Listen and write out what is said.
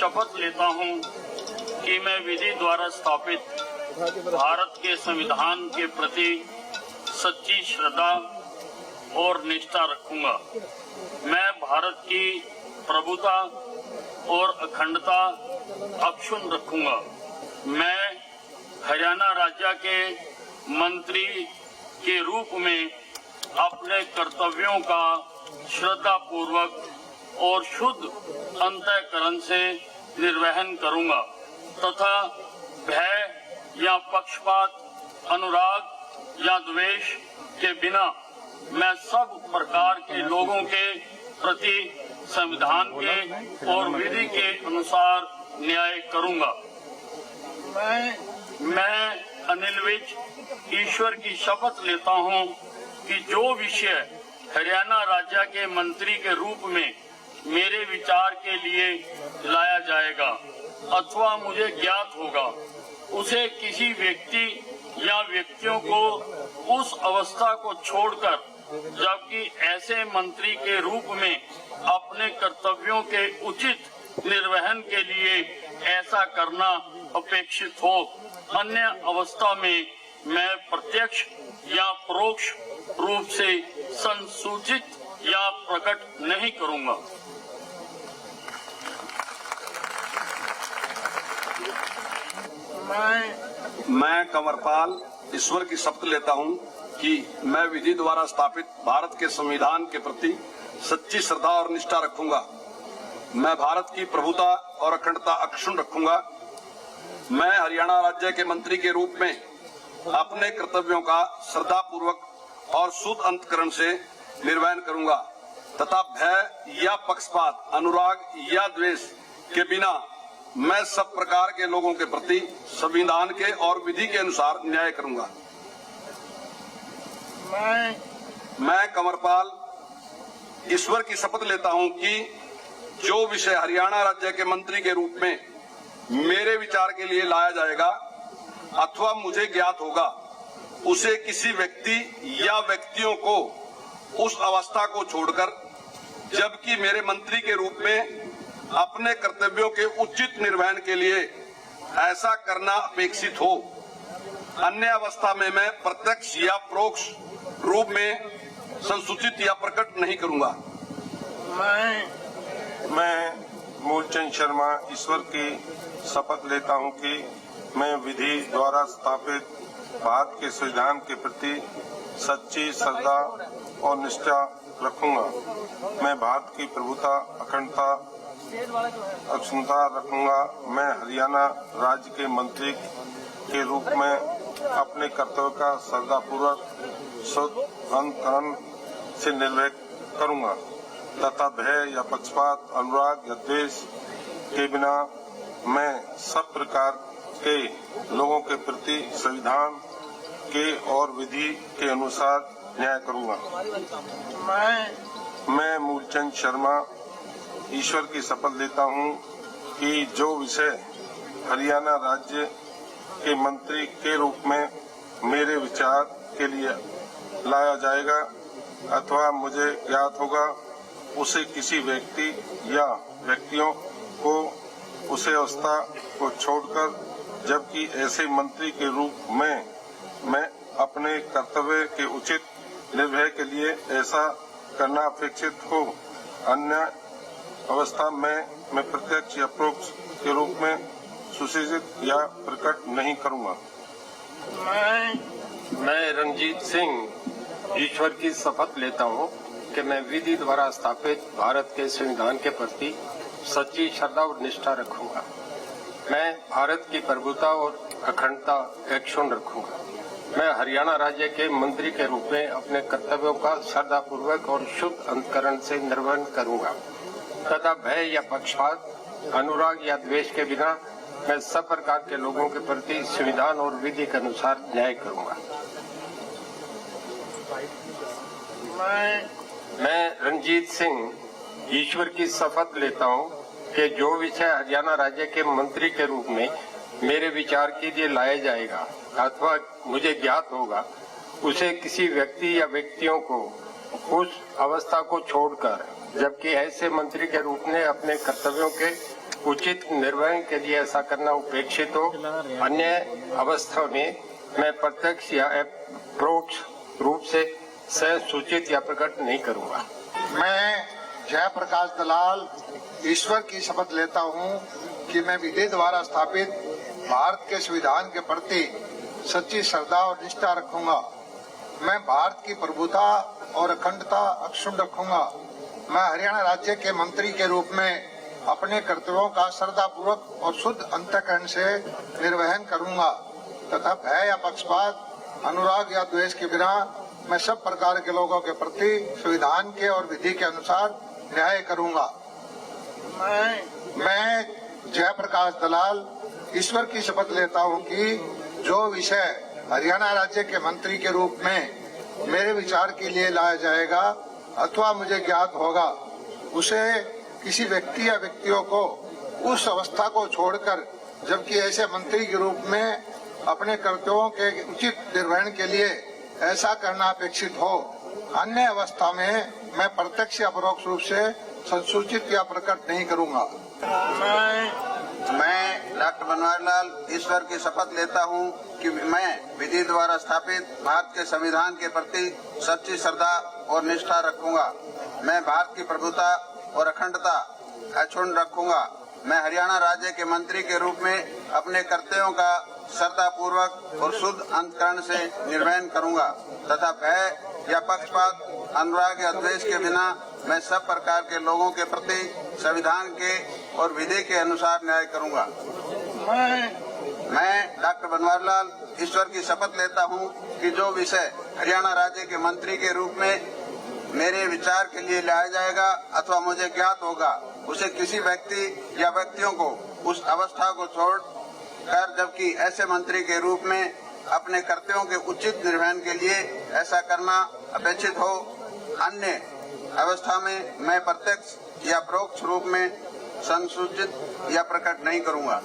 शपथ लेता हूं कि मैं विधि द्वारा स्थापित भारत के संविधान के प्रति सच्ची श्रद्धा और निष्ठा रखूंगा। मैं भारत की प्रभुता और अखंडता अक्षुण्ण रखूंगा। मैं हरियाणा राज्य के मंत्री के रूप में अपने कर्तव्यों का श्रद्धा पूर्वक और शुद्ध अंतःकरण से निर्वहन करूंगा तथा भय या पक्षपात, अनुराग या द्वेष के बिना मैं सब प्रकार के लोगों के प्रति संविधान के और विधि के अनुसार न्याय करूंगा। मैं अनिल विज ईश्वर की शपथ लेता हूं कि जो विषय हरियाणा राज्य के मंत्री के रूप में मेरे विचार के लिए लाया जाएगा अथवा मुझे ज्ञात होगा, उसे किसी व्यक्ति या व्यक्तियों को उस अवस्था को छोड़कर जबकि ऐसे मंत्री के रूप में अपने कर्तव्यों के उचित निर्वहन के लिए ऐसा करना अपेक्षित हो, अन्य अवस्था में मैं प्रत्यक्ष या परोक्ष रूप से संसूचित या प्रकट नहीं करूंगा। मैं कंवरपाल ईश्वर की शपथ लेता हूं कि मैं विधि द्वारा स्थापित भारत के संविधान के प्रति सच्ची श्रद्धा और निष्ठा रखूंगा। मैं भारत की प्रभुता और अखंडता अक्षुण्ण रखूंगा। मैं हरियाणा राज्य के मंत्री के रूप में अपने कर्तव्यों का श्रद्धा पूर्वक और शुद्ध अंतःकरण से निर्वहन करूंगा तथा भय या पक्षपात, अनुराग या द्वेष के बिना मैं सब प्रकार के लोगों के प्रति संविधान के और विधि के अनुसार न्याय करूंगा। मैं कंवरपाल ईश्वर की शपथ लेता हूं कि जो विषय हरियाणा राज्य के मंत्री के रूप में मेरे विचार के लिए लाया जाएगा अथवा मुझे ज्ञात होगा, उसे किसी व्यक्ति या व्यक्तियों को उस अवस्था को छोड़कर जबकि मेरे मंत्री के रूप में अपने कर्तव्यों के उचित निर्वहन के लिए ऐसा करना अपेक्षित हो, अन्य अवस्था में मैं प्रत्यक्ष या परोक्ष रूप में संसूचित या प्रकट नहीं करूंगा। मैं मूलचंद शर्मा ईश्वर की शपथ लेता हूं कि मैं विधि द्वारा स्थापित भारत के संविधान के प्रति सच्ची श्रद्धा और निष्ठा रखूंगा। मैं भारत की प्रभुता, अखंडता, अक्षुण्णता रखूंगा। मैं हरियाणा राज्य के मंत्री के रूप में अपने कर्तव्य का श्रद्धापूर्वक शुद्ध अंतःकरण से निर्वहन करूंगा तथा भय या पक्षपात, अनुराग या द्वेष के बिना मैं सब प्रकार के लोगों के प्रति संविधान के और विधि के अनुसार न्याय करूंगा। मैं मूलचंद शर्मा ईश्वर की शपथ लेता हूं कि जो विषय हरियाणा राज्य के मंत्री के रूप में मेरे विचार के लिए लाया जाएगा अथवा मुझे ज्ञात होगा, उसे किसी व्यक्ति या व्यक्तियों को उसे अवस्था को छोड़कर जबकि ऐसे मंत्री के रूप में मैं अपने कर्तव्य के उचित निर्वहन के लिए ऐसा करना अपेक्षित हो, अन्य अवस्था में मैं प्रत्यक्ष या परोक्ष के रूप में सुसूचित या प्रकट नहीं करूंगा। मैं रंजीत सिंह ईश्वर की शपथ लेता हूं कि मैं विधि द्वारा स्थापित भारत के संविधान के प्रति सच्ची श्रद्धा और निष्ठा रखूंगा। मैं भारत की प्रभुता और अखंडता अक्षुण्ण रखूंगा। मैं हरियाणा राज्य के मंत्री के रूप में अपने कर्तव्यों का श्रद्धापूर्वक और शुद्ध अंतःकरण से निर्वहन करूंगा तथा भय या पक्षपात, अनुराग या द्वेष के बिना मैं सब प्रकार के लोगों के प्रति संविधान और विधि के अनुसार न्याय करूंगा। मैं रंजीत सिंह ईश्वर की शपथ लेता हूं कि जो विषय हरियाणा राज्य के मंत्री के रूप में मेरे विचार के लिए लाया जाएगा अथवा मुझे ज्ञात होगा, उसे किसी व्यक्ति या व्यक्तियों को उस अवस्था को छोड़कर जबकि ऐसे मंत्री के रूप में अपने कर्तव्यों के उचित निर्वहन के लिए ऐसा करना अपेक्षित हो। अन्य अवस्था में मैं प्रत्यक्ष या अप्रोक्ष रूप से सूचित या प्रकट नहीं करूंगा। मैं जयप्रकाश दलाल ईश्वर की शपथ लेता हूं कि मैं विधि द्वारा स्थापित भारत के संविधान के प्रति सच्ची श्रद्धा और निष्ठा रखूंगा। मैं भारत की प्रभुता और अखंडता अक्षुण्ण रखूंगा। मैं हरियाणा राज्य के मंत्री के रूप में अपने कर्तव्यों का श्रद्धापूर्वक और शुद्ध अंतःकरण से निर्वहन करूंगा तथा भय या पक्षपात, अनुराग या द्वेष के बिना मैं सब प्रकार के लोगों के प्रति संविधान के और विधि के अनुसार न्याय करूंगा। मैं जयप्रकाश दलाल ईश्वर की शपथ लेता हूं कि जो विषय हरियाणा राज्य के मंत्री के रूप में मेरे विचार के लिए लाया जाएगा अथवा मुझे ज्ञात होगा, उसे किसी व्यक्ति या व्यक्तियों को उस अवस्था को छोड़कर, जबकि ऐसे मंत्री के रूप में अपने कर्तव्यों के उचित निर्वहन के लिए ऐसा करना अपेक्षित हो, अन्य अवस्था में मैं प्रत्यक्ष या परोक्ष रूप से संसूचित या प्रकट नहीं करूंगा। मैं डॉक्टर बनवारीलाल ईश्वर की शपथ लेता हूं कि मैं विधि द्वारा स्थापित भारत के संविधान के प्रति सच्ची श्रद्धा और निष्ठा रखूंगा। मैं भारत की प्रभुता और अखंडता अक्षुण्ण रखूंगा। मैं हरियाणा राज्य के मंत्री के रूप में अपने कर्तव्यों का श्रद्धापूर्वक और शुद्ध अंतःकरण से निर्वहन करूंगा तथा भय या पक्षपात, अनुराग या द्वेष के बिना मैं सब प्रकार के लोगों के प्रति संविधान के और विधि के अनुसार न्याय करूंगा। मैं डॉक्टर बनवारीलाल ईश्वर की शपथ लेता हूं कि जो विषय हरियाणा राज्य के मंत्री के रूप में मेरे विचार के लिए लाया जाएगा अथवा मुझे ज्ञात होगा, उसे किसी व्यक्ति या व्यक्तियों को उस अवस्था को छोड़कर, जबकि ऐसे मंत्री के रूप में अपने कर्तव्यों के उचित निर्वहन के लिए ऐसा करना अपेक्षित हो, अन्य अवस्था में मैं प्रत्यक्ष या परोक्ष रूप में संसूचित या प्रकट नहीं करूंगा।